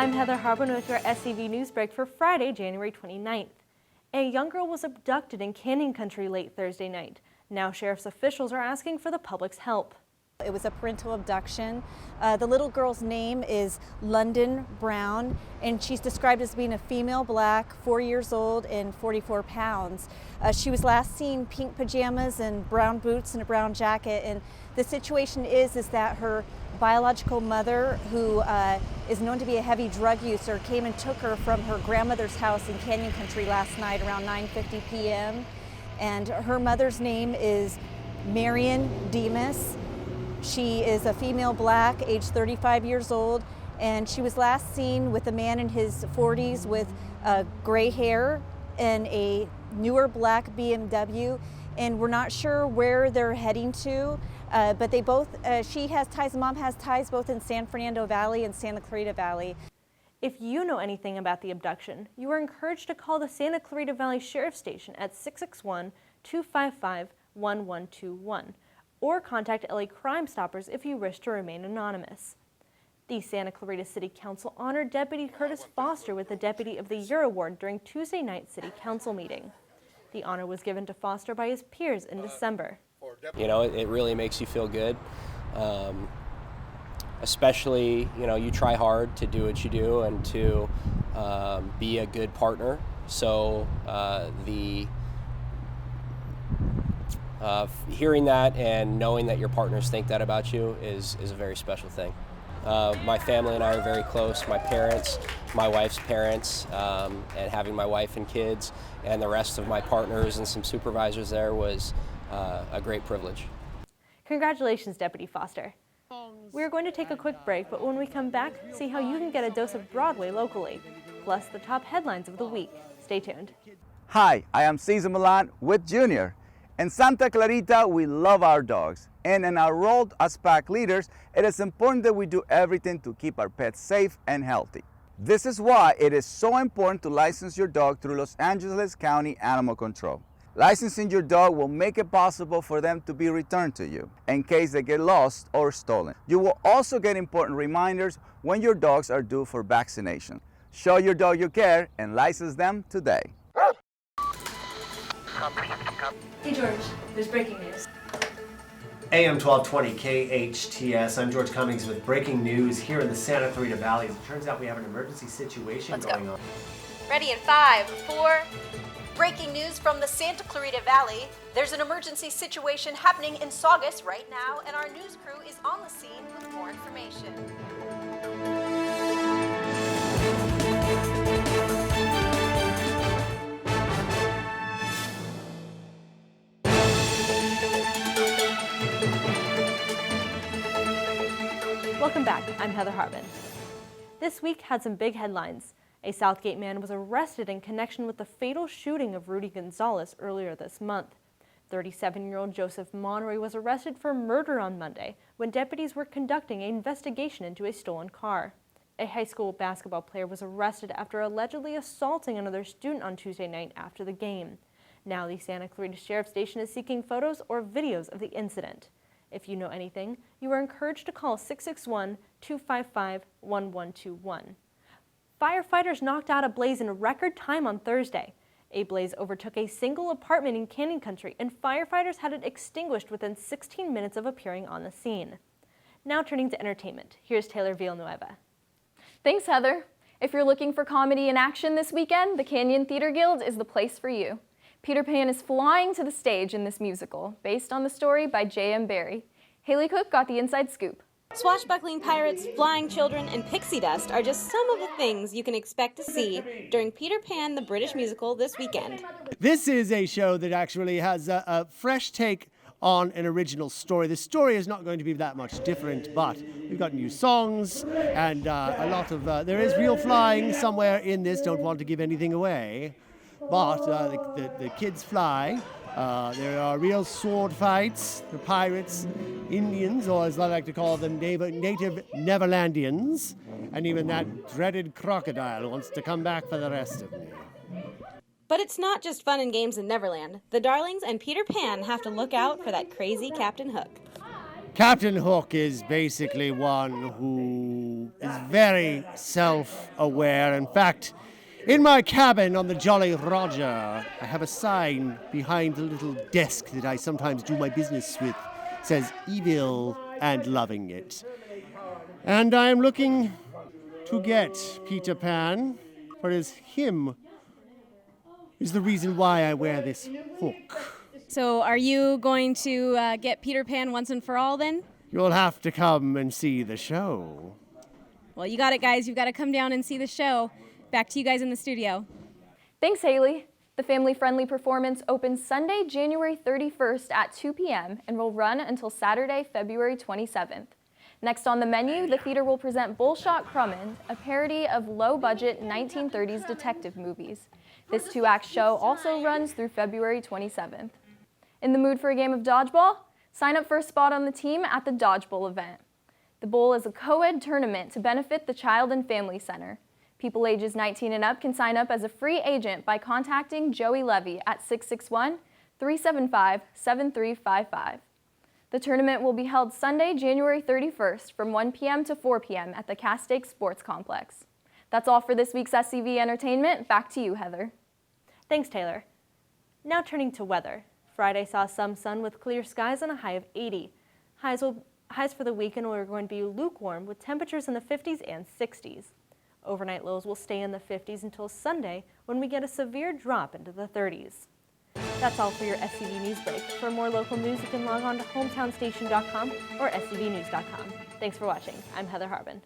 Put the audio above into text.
I'm Heather Harbin with your SCV NewsBreak for Friday, January 29th. A young girl was abducted in Canyon Country late Thursday night. Now sheriff's officials are asking for the public's help. It was a parental abduction. The little girl's name is London Brown, and she's described as being a female, black, 4 years old, and 44 pounds. She was last seen pink pajamas and brown boots and a brown jacket, and the situation is that her biological mother, who is known to be a heavy drug user, came and took her from her grandmother's house in Canyon Country last night around 9:50 p.m. And her mother's name is Marion Demas. She is a female, black, age 35 years old, and she was last seen with a man in his 40s with gray hair and a newer black BMW, and we're not sure where they're heading to, but they both, mom has ties both in San Fernando Valley and Santa Clarita Valley. If you know anything about the abduction, you are encouraged to call the Santa Clarita Valley Sheriff's Station at 661-255-1121. or contact LA Crime Stoppers if you wish to remain anonymous. The Santa Clarita City Council honored Deputy Curtis Foster with the Deputy of the Year Award during Tuesday night's City Council meeting. The honor was given to Foster by his peers in December. You know, it really makes you feel good, especially, you know, you try hard to do what you do and to be a good partner. So hearing that and knowing that your partners think that about you is a very special thing. My family and I are very close. My parents, my wife's parents, and having my wife and kids and the rest of my partners and some supervisors there was a great privilege. Congratulations, Deputy Foster. We're going to take a quick break, but when we come back, see how you can get a dose of Broadway locally, plus the top headlines of the week. Stay tuned. Hi, I am Cesar Milan with Junior. In Santa Clarita, we love our dogs, and in our role as pack leaders, it is important that we do everything to keep our pets safe and healthy. This is why it is so important to license your dog through Los Angeles County Animal Control. Licensing your dog will make it possible for them to be returned to you in case they get lost or stolen. You will also get important reminders when your dogs are due for vaccination. Show your dog you care and license them today. Hey George, there's breaking news. AM 1220 KHTS. I'm George Cummings with breaking news here in the Santa Clarita Valley. It turns out we have an emergency situation going on. Ready in 5, 4. Breaking news from the Santa Clarita Valley. There's an emergency situation happening in Saugus right now, and our news crew is on the scene with more information. Welcome back, I'm Heather Harbin. This week had some big headlines. A Southgate man was arrested in connection with the fatal shooting of Rudy Gonzalez earlier this month. 37-year-old Joseph Monroy was arrested for murder on Monday when deputies were conducting an investigation into a stolen car. A high school basketball player was arrested after allegedly assaulting another student on Tuesday night after the game. Now the Santa Clarita Sheriff's Station is seeking photos or videos of the incident. If you know anything, you are encouraged to call 661-255-1121. Firefighters knocked out a blaze in record time on Thursday. A blaze overtook a single apartment in Canyon Country, and firefighters had it extinguished within 16 minutes of appearing on the scene. Now turning to entertainment, here's Taylor Villanueva. Thanks, Heather. If you're looking for comedy in action this weekend, the Canyon Theater Guild is the place for you. Peter Pan is flying to the stage in this musical, based on the story by J.M. Barrie. Haley Cook got the inside scoop. Swashbuckling pirates, flying children, and pixie dust are just some of the things you can expect to see during Peter Pan, the British musical, this weekend. This is a show that actually has a fresh take on an original story. The story is not going to be that much different, but we've got new songs and a lot of... there is real flying somewhere in this, don't want to give anything away, but the kids fly. There are real sword fights, the pirates, Indians, or as I like to call them, native Neverlandians, and even that dreaded crocodile wants to come back for the rest of me. But it's not just fun and games in Neverland. The Darlings and Peter Pan have to look out for that crazy Captain Hook. Captain Hook is basically one who is very self-aware. In fact, in my cabin on the Jolly Roger, I have a sign behind the little desk that I sometimes do my business with. It says, evil and loving it. And I'm looking to get Peter Pan, for it is him is the reason why I wear this hook. So are you going to get Peter Pan once and for all then? You'll have to come and see the show. Well, you got it, guys. You've got to come down and see the show. Back to you guys in the studio. Thanks, Haley. The family-friendly performance opens Sunday, January 31st at 2 p.m. and will run until Saturday, February 27th. Next on the menu, the theater will present Bullshot Crummin', a parody of low-budget 1930s detective movies. This two-act show also runs through February 27th. In the mood for a game of dodgeball? Sign up for a spot on the team at the Dodge Bowl event. The Bowl is a co-ed tournament to benefit the Child and Family Center. People ages 19 and up can sign up as a free agent by contacting Joey Levy at 661-375-7355. The tournament will be held Sunday, January 31st from 1 p.m. to 4 p.m. at the Castake Sports Complex. That's all for this week's SCV Entertainment. Back to you, Heather. Thanks, Taylor. Now turning to weather. Friday saw some sun with clear skies and a high of 80. Highs for the weekend are going to be lukewarm with temperatures in the 50s and 60s. Overnight lows will stay in the 50s until Sunday when we get a severe drop into the 30s. That's all for your SCV NewsBreak. For more local news, you can log on to hometownstation.com or scvnews.com. Thanks for watching. I'm Heather Harbin.